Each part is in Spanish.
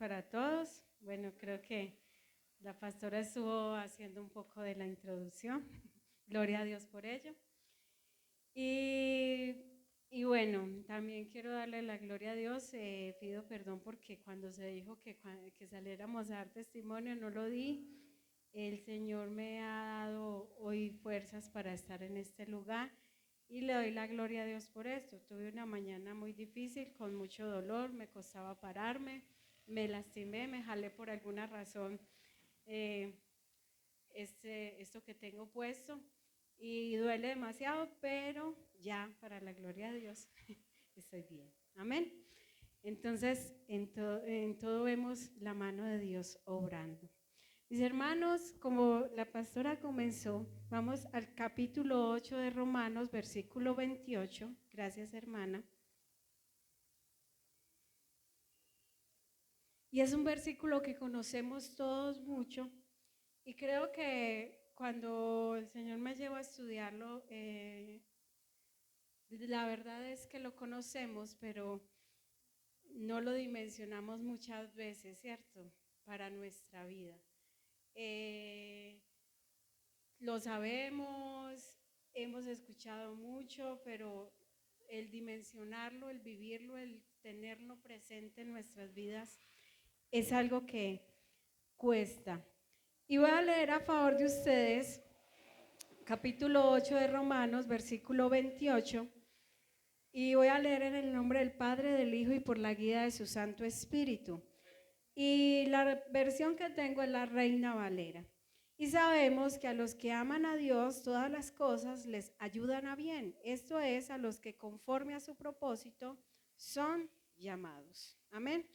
para todos. Bueno, creo que la pastora estuvo haciendo un poco de la introducción. Gloria a Dios por ello. Y bueno, también quiero darle la gloria a Dios. Pido perdón porque cuando se dijo que saliéramos a dar testimonio, no lo di. El Señor me ha dado hoy fuerzas para estar en este lugar y le doy la gloria a Dios por esto. Tuve una mañana muy difícil, con mucho dolor, me costaba pararme, me lastimé, me jalé por alguna razón eh, esto que tengo puesto y duele demasiado, pero ya para la gloria de Dios estoy bien. Amén. Entonces, en todo vemos la mano de Dios obrando. Mis hermanos, como la pastora comenzó, vamos al capítulo 8 de Romanos, versículo 28. Gracias, hermana. Y es un versículo que conocemos todos mucho. Y creo que cuando el Señor me llevó a estudiarlo, la verdad es que lo conocemos, pero no lo dimensionamos muchas veces, ¿cierto? Para nuestra vida. Lo sabemos, hemos escuchado mucho, pero el dimensionarlo, el vivirlo, el tenerlo presente en nuestras vidas es algo que cuesta. Y voy a leer a favor de ustedes capítulo 8 de Romanos, versículo 28, y voy a leer en el nombre del Padre, del Hijo y por la guía de su Santo Espíritu. Y la versión que tengo es la Reina Valera. Y sabemos que a los que aman a Dios, todas las cosas les ayudan a bien. Esto es, a los que conforme a su propósito son llamados. Amén.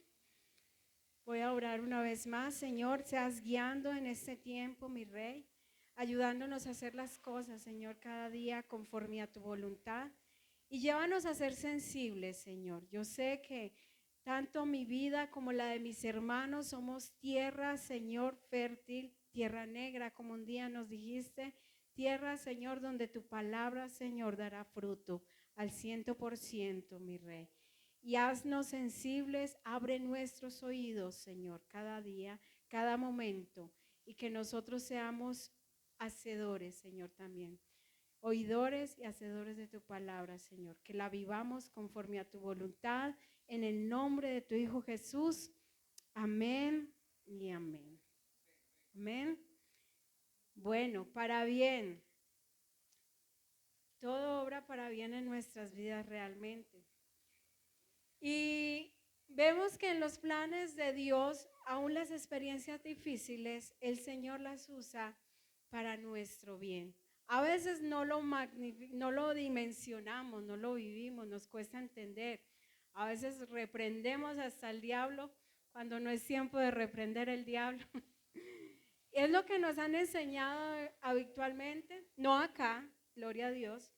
Voy a orar una vez más. Señor, seas guiando en este tiempo, mi Rey, ayudándonos a hacer las cosas, Señor, cada día conforme a tu voluntad. Y llévanos a ser sensibles, Señor. Yo sé que tanto mi vida como la de mis hermanos somos tierra, Señor, fértil, tierra negra, como un día nos dijiste, tierra, Señor, donde tu palabra, Señor, dará fruto al 100%, mi Rey. Y haznos sensibles, abre nuestros oídos, Señor, cada día, cada momento, y que nosotros seamos hacedores, Señor, también. Oidores y hacedores de tu palabra, Señor, que la vivamos conforme a tu voluntad, en el nombre de tu Hijo Jesús. Amén y amén. Amén. Bueno, para bien. Todo obra para bien en nuestras vidas realmente. Y vemos que en los planes de Dios, aún las experiencias difíciles, el Señor las usa para nuestro bien. A veces no lo dimensionamos, no lo vivimos, nos cuesta entender. A veces reprendemos hasta el diablo cuando no es tiempo de reprender el diablo. Es lo que nos han enseñado habitualmente, no acá, gloria a Dios,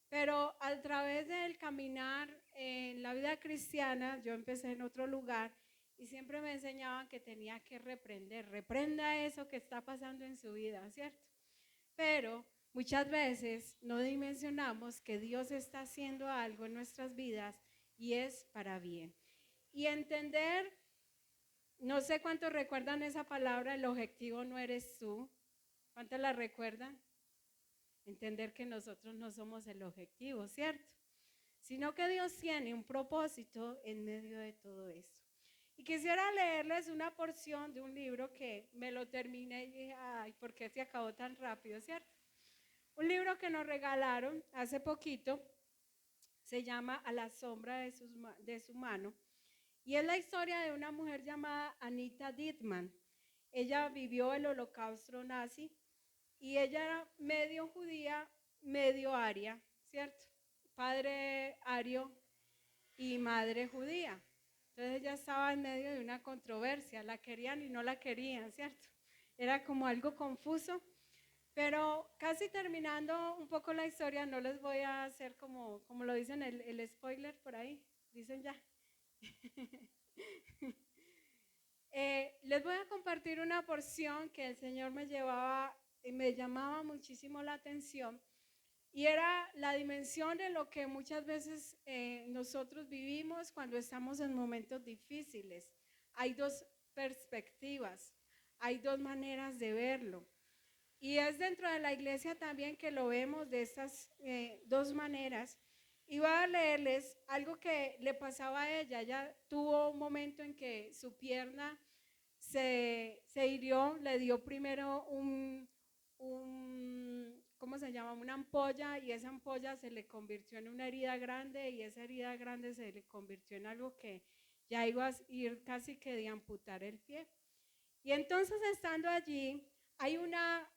pero a través del caminar en la vida cristiana, yo empecé en otro lugar y siempre me enseñaban que tenía que reprenda eso que está pasando en su vida, ¿cierto? Pero muchas veces no dimensionamos que Dios está haciendo algo en nuestras vidas y es para bien. Y entender, no sé cuántos recuerdan esa palabra, el objetivo no eres tú. ¿Cuántos la recuerdan? Entender que nosotros no somos el objetivo, ¿cierto? Sino que Dios tiene un propósito en medio de todo esto. Y quisiera leerles una porción de un libro que me lo terminé y dije, ay, ¿por qué se acabó tan rápido, cierto? Un libro que nos regalaron hace poquito, se llama A la sombra de su mano, y es la historia de una mujer llamada Anita Dittman. Ella vivió el holocausto nazi y ella era medio judía, medio aria, ¿cierto? Padre ario y madre judía. Entonces ella estaba en medio de una controversia, la querían y no la querían, ¿cierto? Era como algo confuso, pero casi terminando un poco la historia, no les voy a hacer como lo dicen el spoiler por ahí, dicen ya. Les voy a compartir una porción que el Señor me llevaba y me llamaba muchísimo la atención, y era la dimensión de lo que muchas veces nosotros vivimos cuando estamos en momentos difíciles. hay dos perspectivas, hay dos maneras de verlo. Y es dentro de la iglesia también que lo vemos de estas dos maneras. Y voy a leerles algo que le pasaba a ella. Ella tuvo un momento en que su pierna se hirió, le dio primero ¿cómo se llama? Una ampolla, y esa ampolla se le convirtió en una herida grande, y esa herida grande se le convirtió en algo que ya iba a ir casi que de amputar el pie. Y entonces, estando allí, hay una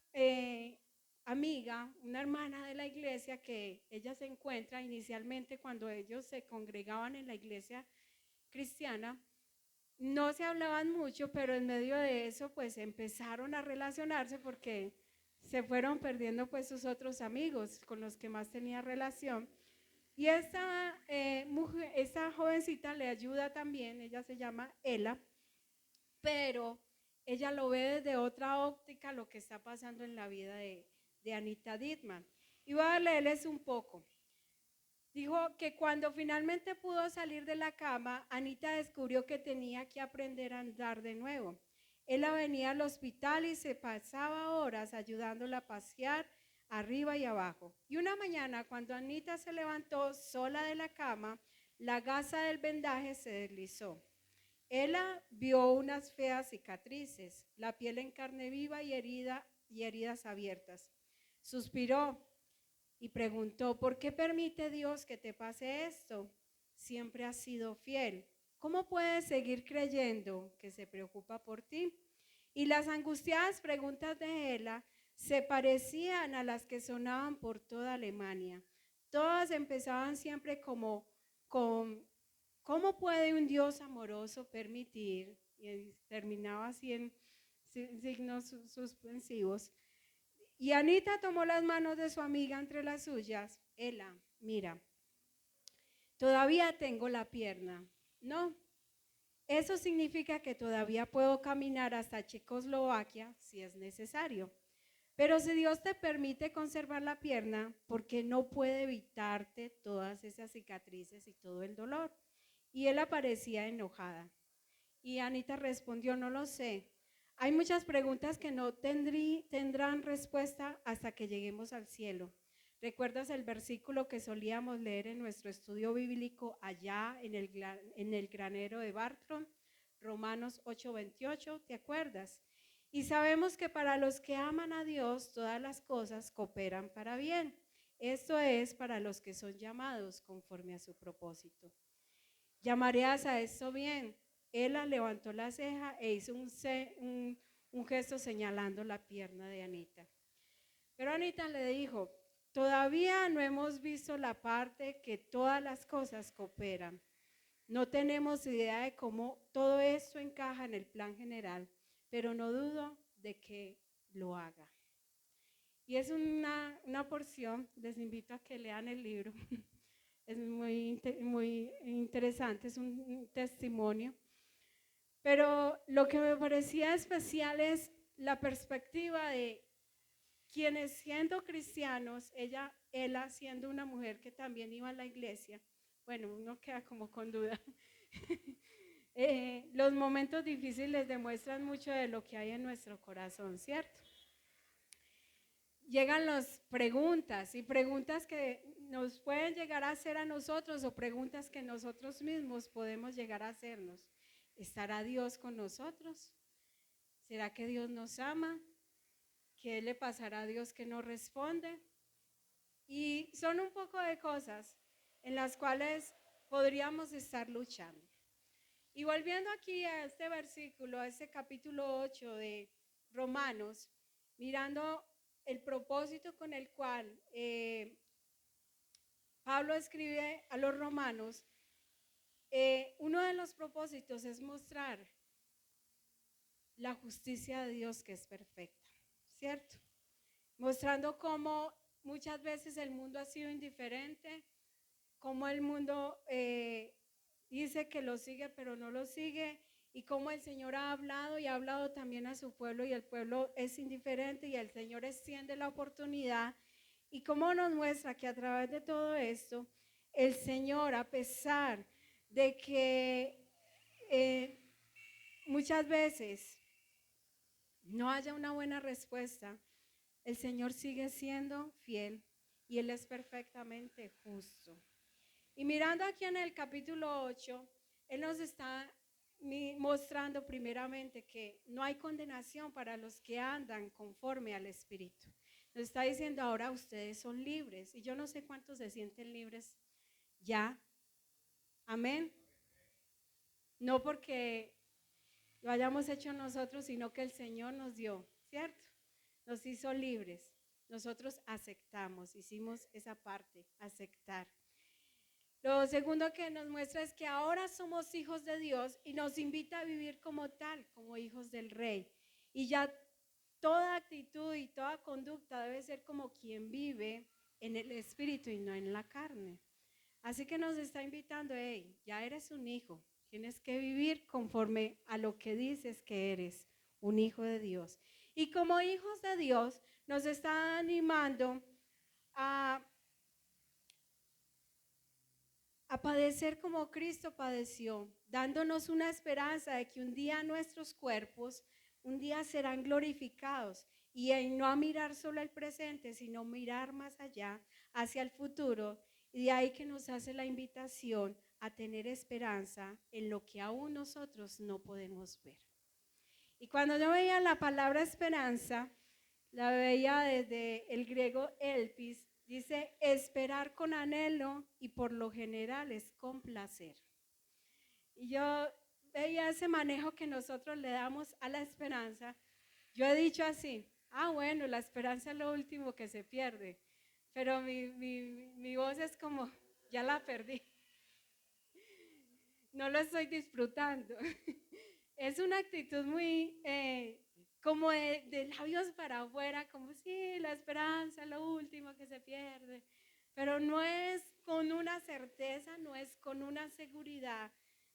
amiga, una hermana de la iglesia, que ella se encuentra inicialmente cuando ellos se congregaban en la iglesia cristiana. No se hablaban mucho, pero en medio de eso pues empezaron a relacionarse, porque se fueron perdiendo pues sus otros amigos con los que más tenía relación. Y esta jovencita le ayuda también, ella se llama Ela, pero ella lo ve desde otra óptica lo que está pasando en la vida de Anita Dittman. Y voy a leerles un poco. Dijo que cuando finalmente pudo salir de la cama, Anita descubrió que tenía que aprender a andar de nuevo. Él venía al hospital y se pasaba horas ayudándola a pasear arriba y abajo. Y una mañana, cuando Anita se levantó sola de la cama, la gasa del vendaje se deslizó. Ella vio unas feas cicatrices, la piel en carne viva y heridas abiertas. Suspiró y preguntó: ¿por qué permite Dios que te pase esto? Siempre has sido fiel. ¿Cómo puedes seguir creyendo que se preocupa por ti? Y las angustiadas preguntas de Ela se parecían a las que sonaban por toda Alemania. Todas empezaban siempre como con ¿cómo puede un Dios amoroso permitir? Y terminaba así en signos suspensivos. Y Anita tomó las manos de su amiga entre las suyas. Ela, mira, todavía tengo la pierna. No, eso significa que todavía puedo caminar hasta Checoslovaquia si es necesario. Pero si Dios te permite conservar la pierna, ¿por qué no puede evitarte todas esas cicatrices y todo el dolor? Y él parecía enojada. Y Anita respondió: no lo sé. Hay muchas preguntas que no tendrán respuesta hasta que lleguemos al cielo. ¿Recuerdas el versículo que solíamos leer en nuestro estudio bíblico allá en el granero de Bartron? Romanos 8:28, ¿te acuerdas? Y sabemos que para los que aman a Dios, todas las cosas cooperan para bien. Esto es, para los que son llamados conforme a su propósito. ¿Llamarías a esto bien? Ela levantó la ceja e hizo un gesto señalando la pierna de Anita. Pero Anita le dijo: todavía no hemos visto la parte que todas las cosas cooperan. No tenemos idea de cómo todo esto encaja en el plan general, pero no dudo de que lo haga. Y es una porción, les invito a que lean el libro. Es muy interesante, es un testimonio. Pero lo que me parecía especial es la perspectiva de quienes, siendo cristianos, ella siendo una mujer que también iba a la iglesia, bueno, uno queda como con duda. Los momentos difíciles demuestran mucho de lo que hay en nuestro corazón, ¿cierto? Llegan las preguntas, y preguntas que nos pueden llegar a hacer a nosotros, o preguntas que nosotros mismos podemos llegar a hacernos. ¿Estará Dios con nosotros? ¿Será que Dios nos ama? ¿Qué le pasará a Dios que no responde? Y son un poco de cosas en las cuales podríamos estar luchando. Y volviendo aquí a este versículo, a este capítulo 8 de Romanos, mirando el propósito con el cual Pablo escribe a los romanos, uno de los propósitos es mostrar la justicia de Dios, que es perfecta, ¿cierto? Mostrando cómo muchas veces el mundo ha sido indiferente, cómo el mundo dice que lo sigue pero no lo sigue, y cómo el Señor ha hablado y ha hablado también a su pueblo, y el pueblo es indiferente, y el Señor extiende la oportunidad, y cómo nos muestra que a través de todo esto el Señor, a pesar de que muchas veces no haya una buena respuesta, el Señor sigue siendo fiel y Él es perfectamente justo. Y mirando aquí en el capítulo 8, Él nos está mostrando primeramente que no hay condenación para los que andan conforme al Espíritu. Nos está diciendo ahora ustedes son libres. Y yo no sé cuántos se sienten libres ya. Amén. No porque lo hayamos hecho nosotros, sino que el Señor nos dio, ¿cierto? Nos hizo libres. Nosotros aceptamos, hicimos esa parte, aceptar. Lo segundo que nos muestra es que ahora somos hijos de Dios y nos invita a vivir como tal, como hijos del Rey. Y ya toda actitud y toda conducta debe ser como quien vive en el Espíritu y no en la carne. Así que nos está invitando, hey, ya eres un hijo, tienes que vivir conforme a lo que dices que eres, un hijo de Dios. Y como hijos de Dios nos está animando a padecer como Cristo padeció, dándonos una esperanza de que un día nuestros cuerpos, un día serán glorificados y en no a mirar solo el presente, sino mirar más allá, hacia el futuro. Y de ahí que nos hace la invitación a tener esperanza en lo que aún nosotros no podemos ver. Y cuando yo veía la palabra esperanza, la veía desde el griego elpis, dice esperar con anhelo y por lo general es con placer. Y yo veía ese manejo que nosotros le damos a la esperanza. Yo he dicho así, bueno, la esperanza es lo último que se pierde, pero mi voz es como, ya la perdí, no lo estoy disfrutando. Es una actitud muy como de labios para afuera, como sí, la esperanza, lo último que se pierde, pero no es con una certeza, no es con una seguridad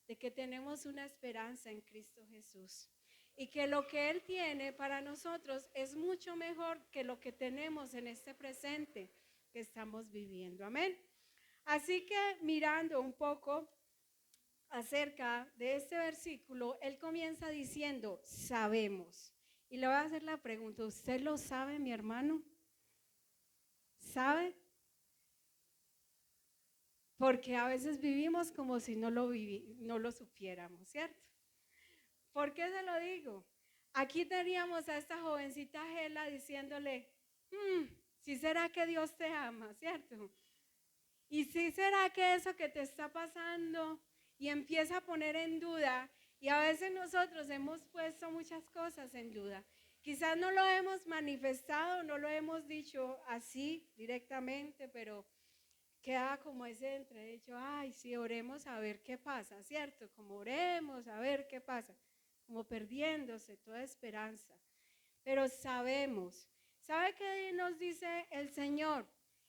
de que tenemos una esperanza en Cristo Jesús y que lo que Él tiene para nosotros es mucho mejor que lo que tenemos en este presente que estamos viviendo. Amén. Así que mirando un poco acerca de este versículo, él comienza diciendo, sabemos. Y le voy a hacer la pregunta, ¿usted lo sabe, mi hermano? ¿Sabe? Porque a veces vivimos como si no lo supiéramos, ¿cierto? ¿Por qué se lo digo? Aquí teníamos a esta jovencita Gela diciéndole, ¿sí será que Dios te ama, cierto? ¿Y sí será que eso que te está pasando y empieza a poner en duda? Y a veces nosotros hemos puesto muchas cosas en duda. Quizás no lo hemos manifestado, no lo hemos dicho así directamente, pero queda como ese entredicho, ay, sí, oremos a ver qué pasa, ¿cierto? Como oremos a ver qué pasa, como perdiéndose toda esperanza. Pero sabemos, ¿sabe qué nos dice el Señor?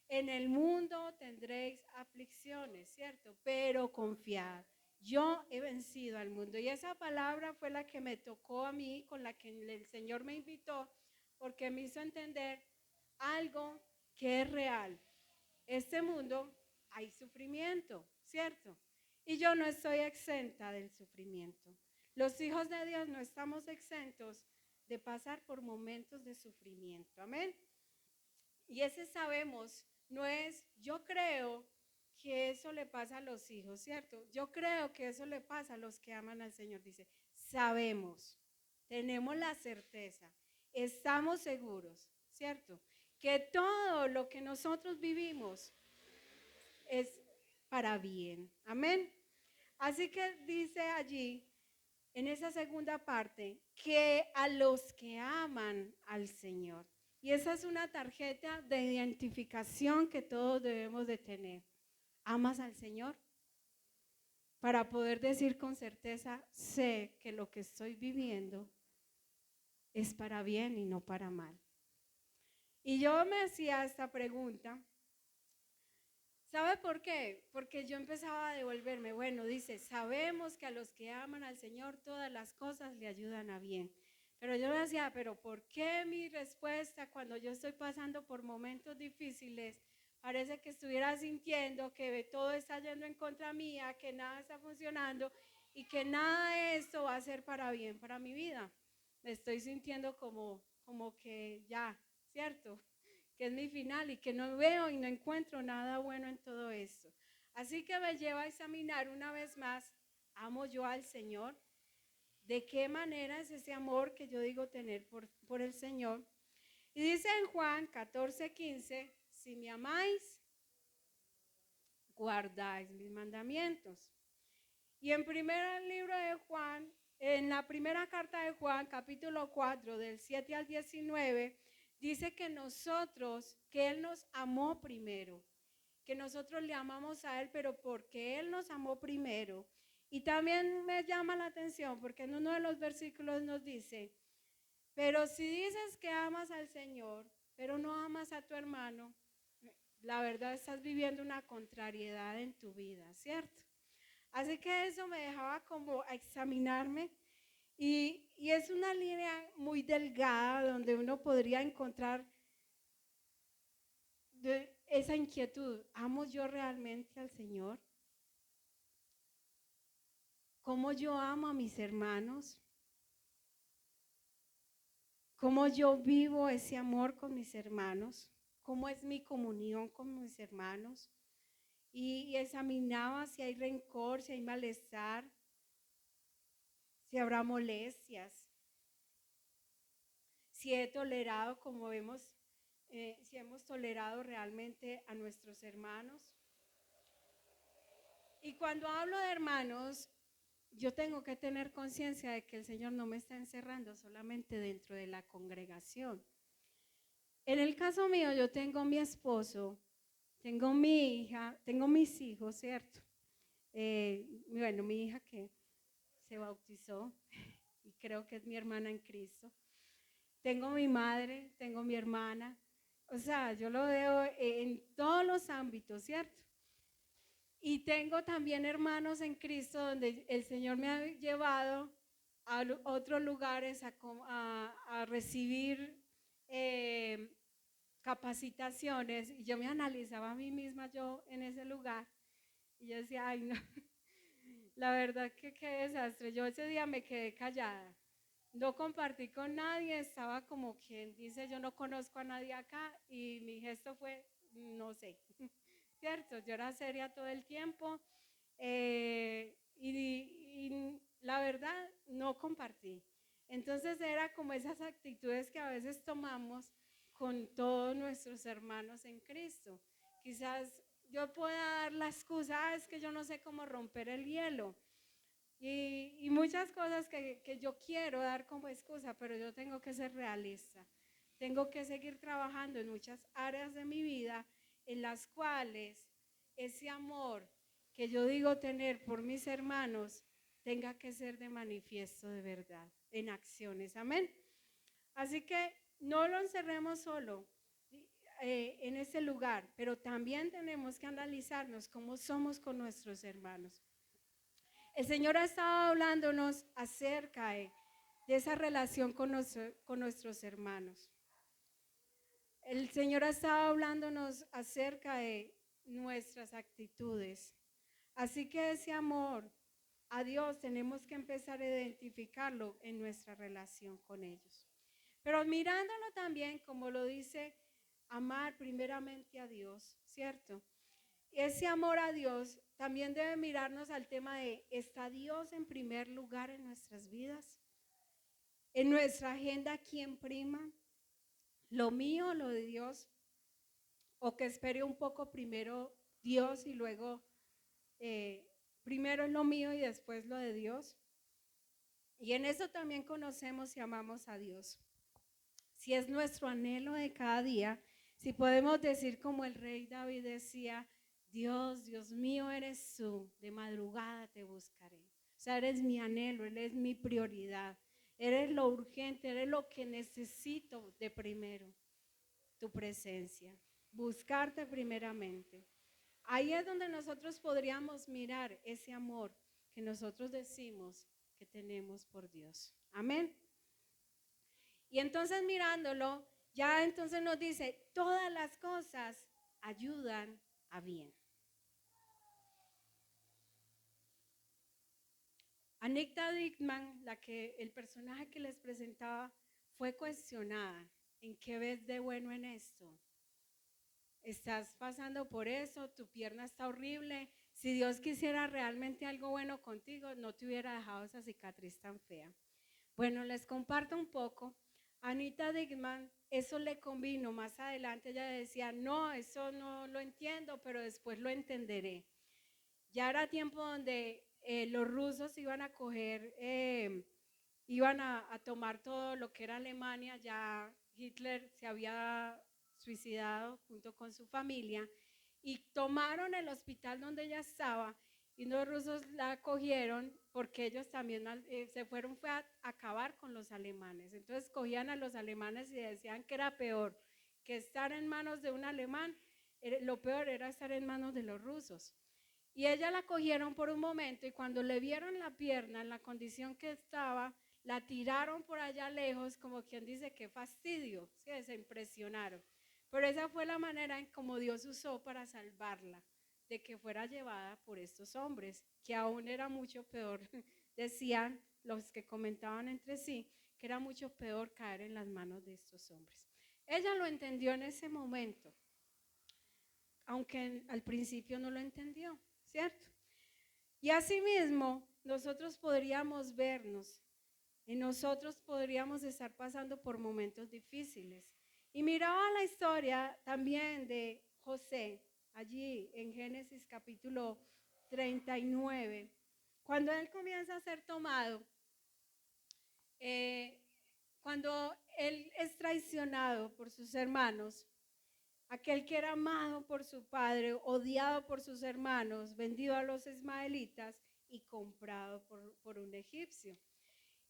En el mundo tendréis aflicciones, ¿cierto? Pero confiad, yo he vencido al mundo. Y esa palabra fue la que me tocó a mí, con la que el Señor me invitó, porque me hizo entender algo que es real. Este mundo hay sufrimiento, ¿cierto? Y yo no estoy exenta del sufrimiento. Los hijos de Dios no estamos exentos de pasar por momentos de sufrimiento. Amén. Y ese sabemos no es, yo creo que eso le pasa a los hijos, ¿cierto? Yo creo que eso le pasa a los que aman al Señor. Dice, sabemos, tenemos la certeza, estamos seguros, ¿cierto? Que todo lo que nosotros vivimos es para bien. Amén. Así que dice allí, en esa segunda parte, que a los que aman al Señor. Y esa es una tarjeta de identificación que todos debemos de tener. ¿Amas al Señor? Para poder decir con certeza, sé que lo que estoy viviendo es para bien y no para mal. Y yo me hacía esta pregunta. ¿Sabe por qué? Porque yo empezaba a devolverme, bueno, dice, sabemos que a los que aman al Señor todas las cosas le ayudan a bien. Pero yo me decía, pero ¿por qué mi respuesta cuando yo estoy pasando por momentos difíciles parece que estuviera sintiendo que todo está yendo en contra mía, que nada está funcionando y que nada de esto va a ser para bien para mi vida. Me estoy sintiendo como que ya, ¿cierto? Que es mi final y que no veo y no encuentro nada bueno en todo esto. Así que me lleva a examinar una vez más, ¿amo yo al Señor? ¿De qué manera es ese amor que yo digo tener por el Señor? Y dice en Juan 14:15, si me amáis, guardáis mis mandamientos. Y en primer libro de Juan, en la primera carta de Juan, capítulo 4, del 7 al 19, dice que Él nos amó primero, que nosotros le amamos a Él, pero porque Él nos amó primero. Y también me llama la atención porque en uno de los versículos nos dice, pero si dices que amas al Señor, pero no amas a tu hermano, la verdad estás viviendo una contrariedad en tu vida, ¿cierto? Así que eso me dejaba como a examinarme y es una línea muy delgada donde uno podría encontrar esa inquietud. ¿Amo yo realmente al Señor? ¿Cómo yo amo a mis hermanos? ¿Cómo yo vivo ese amor con mis hermanos? ¿Cómo es mi comunión con mis hermanos? Y examinaba si hay rencor, si hay malestar, si habrá molestias, si he tolerado, como vemos, si hemos tolerado realmente a nuestros hermanos. Y cuando hablo de hermanos, yo tengo que tener conciencia de que el Señor no me está encerrando solamente dentro de la congregación. En el caso mío, yo tengo mi esposo, tengo mi hija, tengo mis hijos, ¿cierto? Bueno, mi hija que se bautizó y creo que es mi hermana en Cristo. Tengo mi madre, tengo mi hermana. O sea, yo lo veo en todos los ámbitos, ¿cierto? Y tengo también hermanos en Cristo donde el Señor me ha llevado a otros lugares a recibir capacitaciones. Y yo me analizaba a mí misma, yo en ese lugar. Y yo decía, ay, no, la verdad que qué desastre. Yo ese día me quedé callada. No compartí con nadie, estaba como quien dice, yo no conozco a nadie acá y mi gesto fue, no sé, ¿cierto? Yo era seria todo el tiempo y la verdad no compartí. Entonces era como esas actitudes que a veces tomamos con todos nuestros hermanos en Cristo. Quizás yo pueda dar la excusa, es que yo no sé cómo romper el hielo. Y muchas cosas que yo quiero dar como excusa, pero yo tengo que ser realista. Tengo que seguir trabajando en muchas áreas de mi vida en las cuales ese amor que yo digo tener por mis hermanos tenga que ser de manifiesto de verdad, en acciones. Amén. Así que no lo encerremos solo en ese lugar, pero también tenemos que analizarnos cómo somos con nuestros hermanos. El Señor ha estado hablándonos acerca de esa relación con nuestros hermanos. El Señor ha estado hablándonos acerca de nuestras actitudes. Así que ese amor a Dios tenemos que empezar a identificarlo en nuestra relación con ellos. Pero mirándolo también, como lo dice, amar primeramente a Dios, ¿cierto? Ese amor a Dios también debe mirarnos al tema de, ¿está Dios en primer lugar en nuestras vidas? ¿En nuestra agenda quién prima? ¿Lo mío o lo de Dios? ¿O que espere un poco primero Dios y luego primero es lo mío y después lo de Dios? Y en eso también conocemos y amamos a Dios. Si es nuestro anhelo de cada día, si podemos decir como el rey David decía, Dios, Dios mío eres tú, de madrugada te buscaré. O sea, eres mi anhelo, eres mi prioridad, eres lo urgente, eres lo que necesito de primero, tu presencia, buscarte primeramente. Ahí es donde nosotros podríamos mirar ese amor que nosotros decimos que tenemos por Dios. Amén. Y entonces mirándolo, ya entonces nos dice, todas las cosas ayudan a bien. Anita Dickman, el personaje que les presentaba, fue cuestionada. ¿En qué ves de bueno en esto? ¿Estás pasando por eso? ¿Tu pierna está horrible? Si Dios quisiera realmente algo bueno contigo, no te hubiera dejado esa cicatriz tan fea. Bueno, les comparto un poco. Anita Dickman, eso le convino. Más adelante ella decía, no, eso no lo entiendo, pero después lo entenderé. Ya era tiempo donde los rusos iban a coger, iban a tomar todo lo que era Alemania. Ya Hitler se había suicidado junto con su familia y tomaron el hospital donde ella estaba y los rusos la cogieron porque ellos también se fueron fue a acabar con los alemanes. Entonces cogían a los alemanes y decían que era peor que estar en manos de un alemán, lo peor era estar en manos de los rusos. Y ella la cogieron por un momento y cuando le vieron la pierna en la condición que estaba, la tiraron por allá lejos, como quien dice, qué fastidio, ¿sí? Se impresionaron. Pero esa fue la manera en como Dios usó para salvarla, de que fuera llevada por estos hombres, que aún era mucho peor, decían los que comentaban entre sí, que era mucho peor caer en las manos de estos hombres. Ella lo entendió en ese momento, aunque al principio no lo entendió, ¿cierto? Y asimismo, nosotros podríamos vernos y nosotros podríamos estar pasando por momentos difíciles. Y miraba la historia también de José, allí en Génesis capítulo 39, cuando él comienza a ser tomado, cuando él es traicionado por sus hermanos, aquel que era amado por su padre, odiado por sus hermanos, vendido a los ismaelitas y comprado por un egipcio.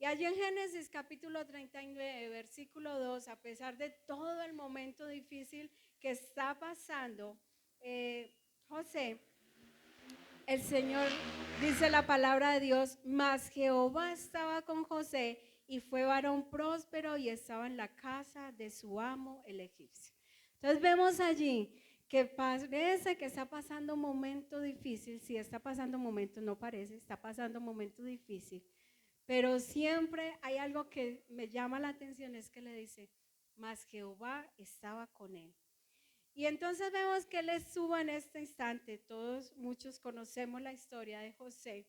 Y allí en Génesis capítulo 39, versículo 2, a pesar de todo el momento difícil que está pasando, José, el Señor, dice la palabra de Dios, mas Jehová estaba con José y fue varón próspero y estaba en la casa de su amo el egipcio. Entonces vemos allí que parece que está pasando un momento difícil. Si está pasando un momento, no parece, está pasando un momento difícil. Pero siempre hay algo que me llama la atención, es que le dice, mas Jehová estaba con él. Y entonces vemos que él estuvo en este instante, muchos conocemos la historia de José,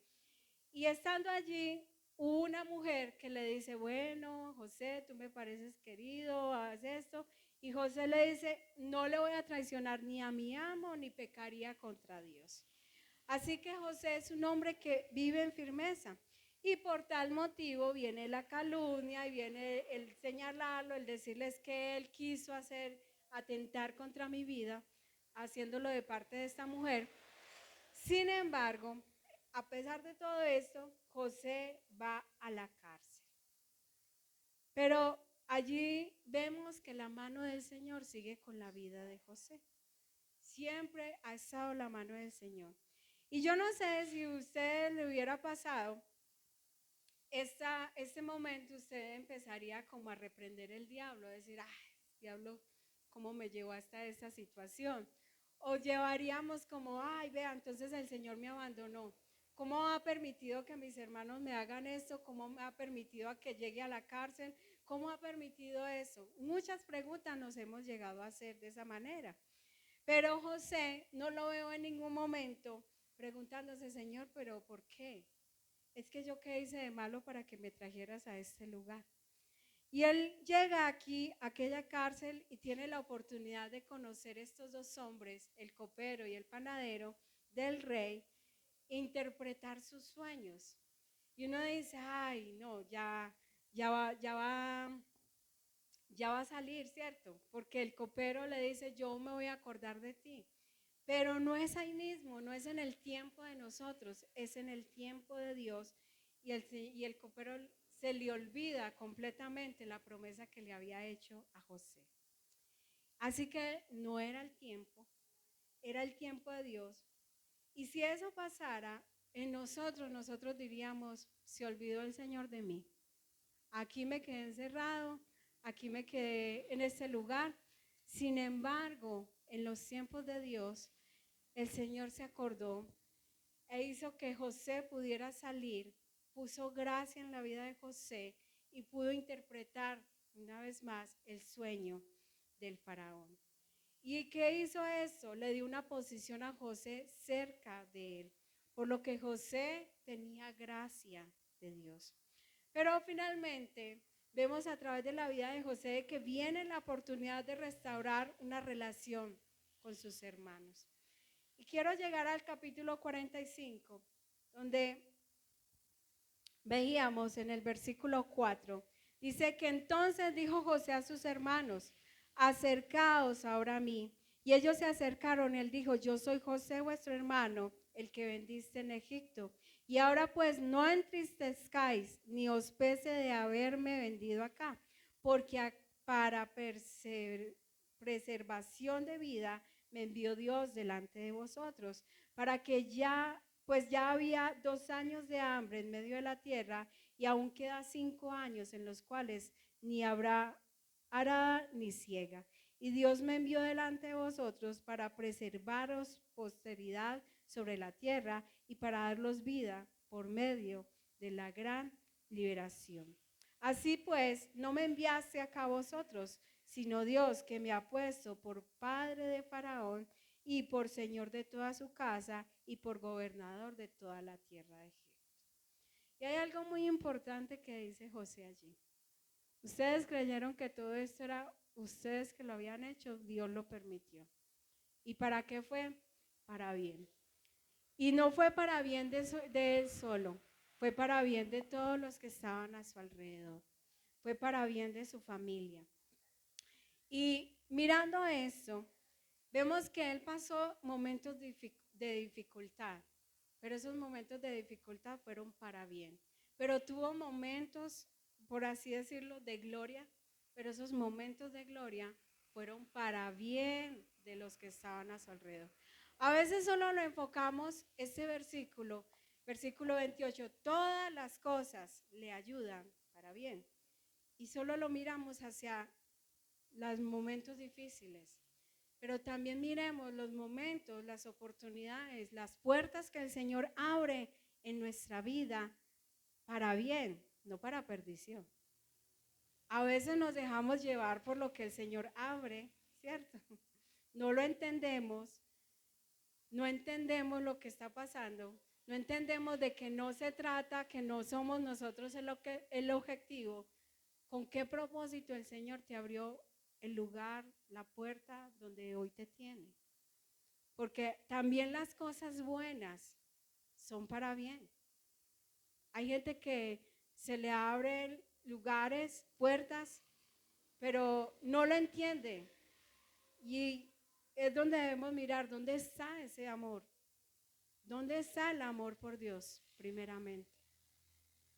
y estando allí, hubo una mujer que le dice, bueno, José, tú me pareces querido, haz esto, y José le dice, no le voy a traicionar ni a mi amo, ni pecaría contra Dios. Así que José es un hombre que vive en firmeza. Y por tal motivo viene la calumnia y viene el señalarlo, el decirles que él quiso atentar contra mi vida, haciéndolo de parte de esta mujer. Sin embargo, a pesar de todo esto, José va a la cárcel. Pero allí vemos que la mano del Señor sigue con la vida de José. Siempre ha estado la mano del Señor. Y yo no sé si a usted le hubiera pasado este momento, usted empezaría como a reprender el diablo, a decir, ay, diablo, ¿cómo me llevó hasta esta situación? O llevaríamos como, ay, vea, entonces el Señor me abandonó. ¿Cómo ha permitido que mis hermanos me hagan esto? ¿Cómo me ha permitido a que llegue a la cárcel? ¿Cómo ha permitido eso? Muchas preguntas nos hemos llegado a hacer de esa manera. Pero José no lo veo en ningún momento preguntándose, Señor, ¿pero por qué? Es que yo qué hice de malo para que me trajeras a este lugar. Y él llega aquí, a aquella cárcel, y tiene la oportunidad de conocer estos dos hombres, el copero y el panadero del rey, e interpretar sus sueños. Y uno dice, ay, no, ya va a salir, ¿cierto? Porque el copero le dice, yo me voy a acordar de ti. Pero no es ahí mismo, no es en el tiempo de nosotros, es en el tiempo de Dios. Y el copero se le olvida completamente la promesa que le había hecho a José. Así que no era el tiempo, era el tiempo de Dios. Y si eso pasara en nosotros diríamos, se olvidó el Señor de mí. Aquí me quedé encerrado, aquí me quedé en este lugar. Sin embargo, en los tiempos de Dios, el Señor se acordó e hizo que José pudiera salir, puso gracia en la vida de José y pudo interpretar una vez más el sueño del faraón. ¿Y qué hizo eso? Le dio una posición a José cerca de él, por lo que José tenía gracia de Dios. Pero finalmente vemos a través de la vida de José que viene la oportunidad de restaurar una relación con sus hermanos. Y quiero llegar al capítulo 45, donde veíamos en el versículo 4, dice que entonces dijo José a sus hermanos, acercaos ahora a mí. Y ellos se acercaron, él dijo, yo soy José vuestro hermano, el que vendiste en Egipto. Y ahora pues no entristezcáis, ni os pese de haberme vendido acá, porque para preservación de vida me envió Dios delante de vosotros, para que pues ya había 2 años de hambre en medio de la tierra, y aún queda 5 años en los cuales ni habrá arada ni siega. Y Dios me envió delante de vosotros para preservaros posteridad sobre la tierra y para daros vida por medio de la gran liberación. Así pues, no me enviaste acá a vosotros, sino Dios, que me ha puesto por padre de Faraón y por señor de toda su casa y por gobernador de toda la tierra de Egipto. Y hay algo muy importante que dice José allí. Ustedes creyeron que todo esto era ustedes que lo habían hecho, Dios lo permitió. ¿Y para qué fue? Para bien. Y no fue para bien de él solo, fue para bien de todos los que estaban a su alrededor, fue para bien de su familia. Y mirando esto, vemos que él pasó momentos de dificultad, pero esos momentos de dificultad fueron para bien. Pero tuvo momentos, por así decirlo, de gloria, pero esos momentos de gloria fueron para bien de los que estaban a su alrededor. A veces solo lo enfocamos, este versículo 28, todas las cosas le ayudan para bien. Y solo lo miramos hacia los momentos difíciles. Pero también miremos los momentos, las oportunidades, las puertas que el Señor abre en nuestra vida para bien, no para perdición. A veces nos dejamos llevar por lo que el Señor abre, ¿cierto? No lo entendemos, no entendemos lo que está pasando, no entendemos de que no se trata, que no somos nosotros el objetivo. ¿Con qué propósito el Señor te abrió el lugar, la puerta donde hoy te tiene? Porque también las cosas buenas son para bien. Hay gente que se le abren lugares, puertas, pero no lo entiende. Y es donde debemos mirar, ¿dónde está ese amor? ¿Dónde está el amor por Dios, primeramente?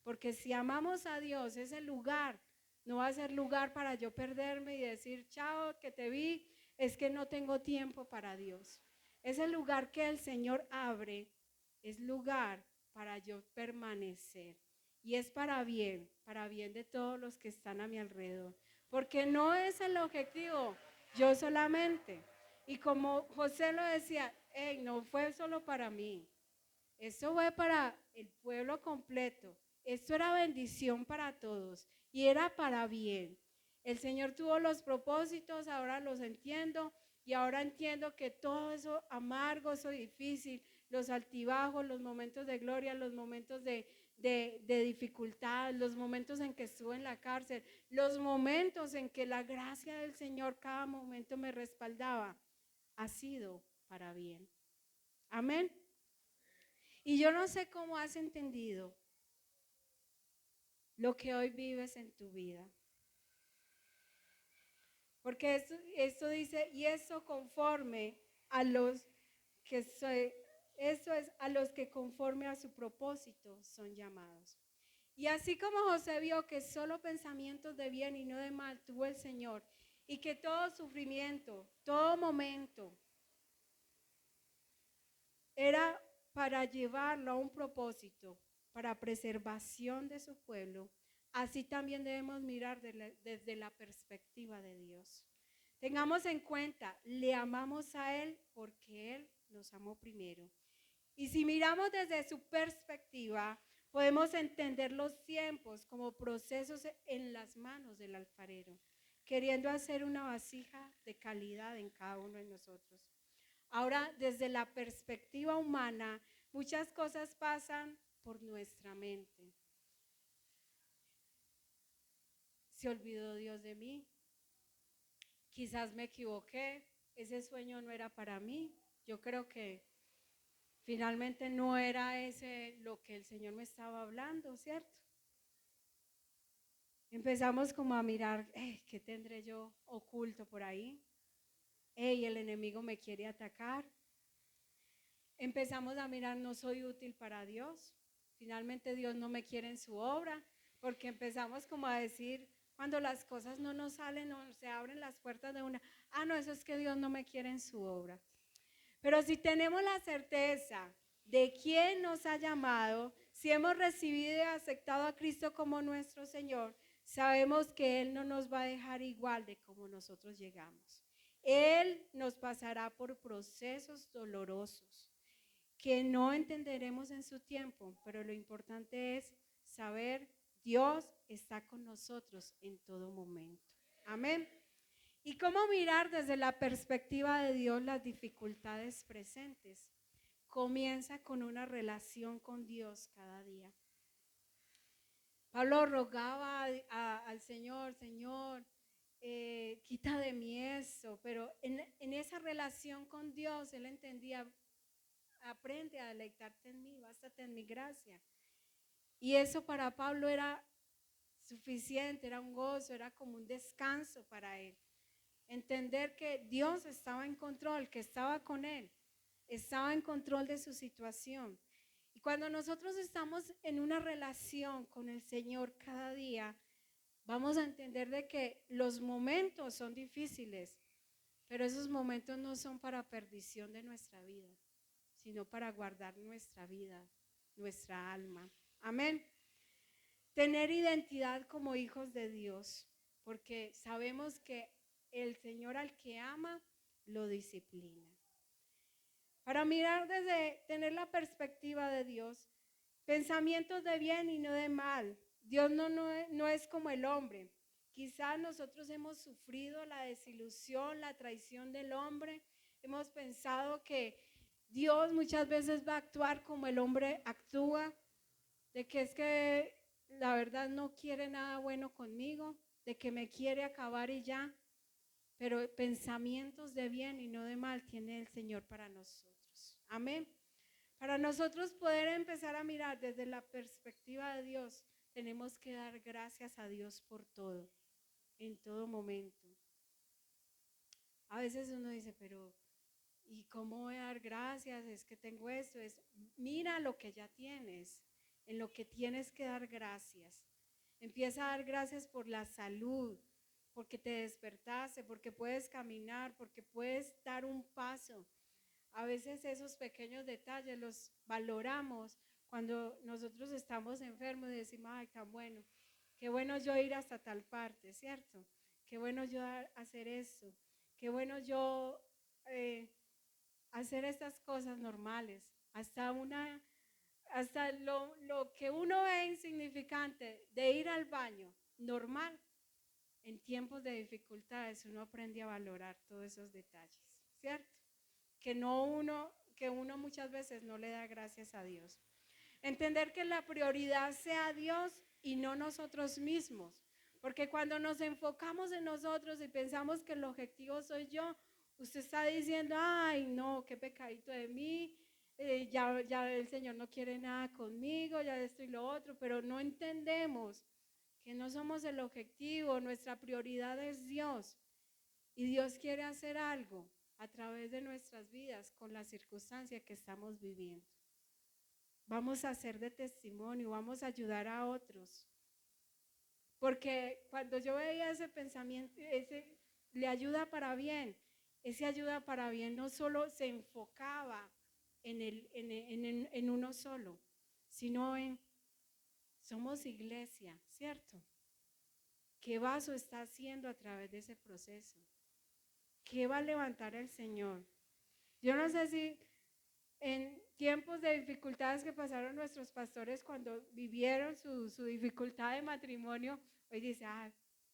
Porque si amamos a Dios, ese lugar no va a ser lugar para yo perderme y decir, chao, que te vi, es que no tengo tiempo para Dios. Ese lugar que el Señor abre es lugar para yo permanecer. Y es para bien de todos los que están a mi alrededor. Porque no es el objetivo, yo solamente. Y como José lo decía, no fue solo para mí, esto fue para el pueblo completo. Esto era bendición para todos y era para bien. El Señor tuvo los propósitos, ahora los entiendo y ahora entiendo que todo eso amargo, eso difícil, los altibajos, los momentos de gloria, los momentos de dificultad, los momentos en que estuve en la cárcel, los momentos en que la gracia del Señor cada momento me respaldaba, ha sido para bien. Amén. Y yo no sé cómo has entendido lo que hoy vives en tu vida. Porque esto dice, y eso conforme a los que eso es a los que conforme a su propósito son llamados. Y así como José vio que solo pensamientos de bien y no de mal tuvo el Señor, y que todo sufrimiento, todo momento, era para llevarlo a un propósito, para preservación de su pueblo, así también debemos mirar desde la perspectiva de Dios. Tengamos en cuenta, le amamos a Él porque Él nos amó primero. Y si miramos desde su perspectiva, Podemos entender los tiempos como procesos en las manos del alfarero, queriendo hacer una vasija de calidad en cada uno de nosotros. Ahora, desde la perspectiva humana, muchas cosas pasan por nuestra mente. ¿Se olvidó Dios de mí? Quizás me equivoqué, ese sueño no era para mí. Yo creo que finalmente no era ese lo que el Señor me estaba hablando, ¿cierto? Empezamos como a mirar, ¿qué tendré yo oculto por ahí? El enemigo me quiere atacar. Empezamos a mirar, no soy útil para Dios. Finalmente Dios no me quiere en su obra, porque empezamos como a decir, cuando las cosas no nos salen o se abren las puertas de una, no, eso es que Dios no me quiere en su obra. Pero si tenemos la certeza de quién nos ha llamado, si hemos recibido y aceptado a Cristo como nuestro Señor, sabemos que Él no nos va a dejar igual de como nosotros llegamos. Él nos pasará por procesos dolorosos que no entenderemos en su tiempo, pero lo importante es saber, Dios está con nosotros en todo momento. Amén. ¿Y cómo mirar desde la perspectiva de Dios las dificultades presentes? Comienza con una relación con Dios cada día. Pablo rogaba al Señor, Señor, quita de mí eso, pero en esa relación con Dios él entendía, aprende a deleitarte en mí, bástate en mi gracia. Y eso para Pablo era suficiente, era un gozo, era como un descanso para él. Entender que Dios estaba en control, que estaba con él, estaba en control de su situación. Y cuando nosotros estamos en una relación con el Señor cada día, vamos a entender de que los momentos son difíciles, pero esos momentos no son para perdición de nuestra vida, sino para guardar nuestra vida, nuestra alma. Amén. Tener identidad como hijos de Dios, porque sabemos que el Señor al que ama, lo disciplina. Para mirar desde, tener la perspectiva de Dios, pensamientos de bien y no de mal. Dios no es como el hombre. Quizás nosotros hemos sufrido la desilusión, la traición del hombre. Hemos pensado que Dios muchas veces va a actuar como el hombre actúa, de que es que la verdad no quiere nada bueno conmigo, de que me quiere acabar y ya. Pero pensamientos de bien y no de mal tiene el Señor para nosotros. Amén. Para nosotros poder empezar a mirar desde la perspectiva de Dios, tenemos que dar gracias a Dios por todo, en todo momento. A veces uno dice, pero ¿y cómo voy a dar gracias? Es que tengo esto. Mira lo que ya tienes, en lo que tienes que dar gracias. Empieza a dar gracias por la salud, porque te despertaste, porque puedes caminar, porque puedes dar un paso. A veces esos pequeños detalles los valoramos cuando nosotros estamos enfermos y decimos, ay, tan bueno, qué bueno yo ir hasta tal parte, ¿cierto? Qué bueno yo hacer esto, qué bueno yo hacer estas cosas normales, hasta lo que uno ve insignificante de ir al baño normal. En tiempos de dificultades uno aprende a valorar todos esos detalles, ¿cierto? Que uno muchas veces no le da gracias a Dios. Entender que la prioridad sea Dios y no nosotros mismos. Porque cuando nos enfocamos en nosotros y pensamos que el objetivo soy yo, usted está diciendo, ay, no, qué pecadito de mí, ya el Señor no quiere nada conmigo, ya esto y lo otro, pero no entendemos que no somos el objetivo, nuestra prioridad es Dios. Y Dios quiere hacer algo a través de nuestras vidas con la circunstancia que estamos viviendo. Vamos a ser de testimonio, vamos a ayudar a otros. Porque cuando yo veía ese pensamiento, ese le ayuda para bien, ese ayuda para bien no solo se enfocaba en uno solo, sino en somos iglesia, ¿cierto? ¿Qué vaso está haciendo a través de ese proceso? ¿Qué va a levantar el Señor? Yo no sé si tiempos de dificultades que pasaron nuestros pastores cuando vivieron su dificultad de matrimonio, hoy dice,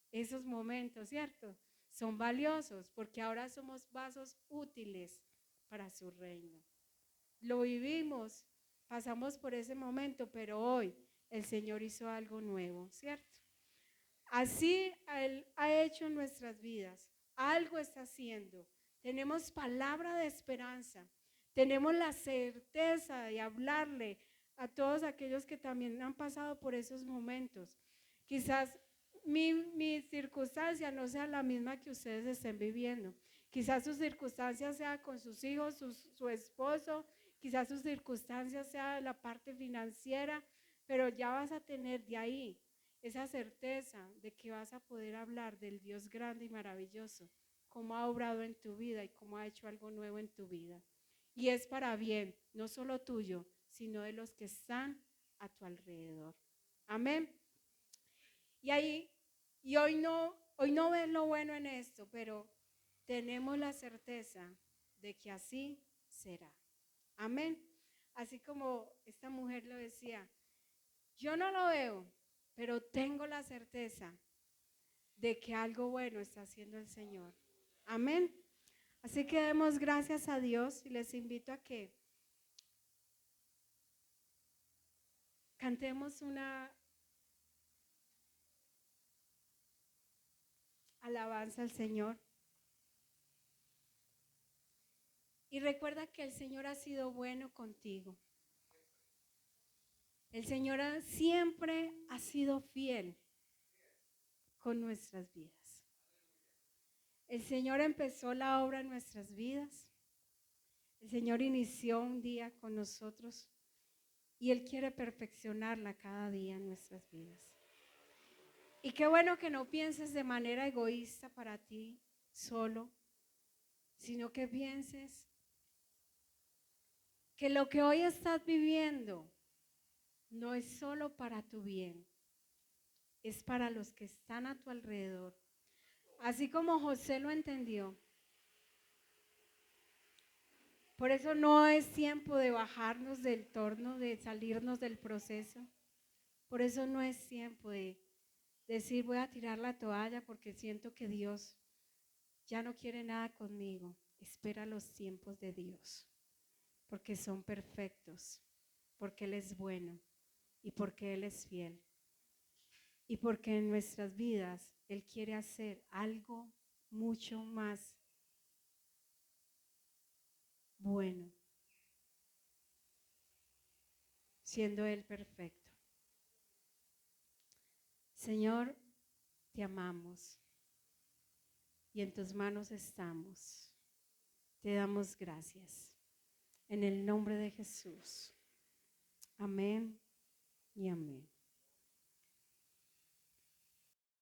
esos momentos, ¿cierto? Son valiosos porque ahora somos vasos útiles para su reino. Lo vivimos, pasamos por ese momento, pero hoy el Señor hizo algo nuevo, ¿cierto? Así Él ha hecho en nuestras vidas, algo está haciendo. Tenemos palabra de esperanza, tenemos la certeza de hablarle a todos aquellos que también han pasado por esos momentos. Quizás mi circunstancia no sea la misma que ustedes estén viviendo. Quizás su circunstancia sea con sus hijos, su esposo, quizás su circunstancia sea la parte financiera, pero ya vas a tener de ahí esa certeza de que vas a poder hablar del Dios grande y maravilloso, cómo ha obrado en tu vida y cómo ha hecho algo nuevo en tu vida. Y es para bien, no solo tuyo, sino de los que están a tu alrededor. Amén. Y hoy no ves lo bueno en esto, pero tenemos la certeza de que así será. Amén. Así como esta mujer lo decía, yo no lo veo, pero tengo la certeza de que algo bueno está haciendo el Señor. Amén. Así que demos gracias a Dios y les invito a que cantemos una alabanza al Señor. Y recuerda que el Señor ha sido bueno contigo. El Señor siempre ha sido fiel con nuestras vidas. El Señor empezó la obra en nuestras vidas. El Señor inició un día con nosotros y Él quiere perfeccionarla cada día en nuestras vidas. Y qué bueno que no pienses de manera egoísta para ti solo, sino que pienses que lo que hoy estás viviendo no es solo para tu bien, es para los que están a tu alrededor. Así como José lo entendió. Por eso no es tiempo de bajarnos del torno, de salirnos del proceso. Por eso no es tiempo de decir voy a tirar la toalla porque siento que Dios ya no quiere nada conmigo. Espera los tiempos de Dios, porque son perfectos, porque Él es bueno y porque Él es fiel. Y porque en nuestras vidas Él quiere hacer algo mucho más bueno, siendo Él perfecto. Señor, te amamos y en tus manos estamos. Te damos gracias. En el nombre de Jesús. Amén y amén.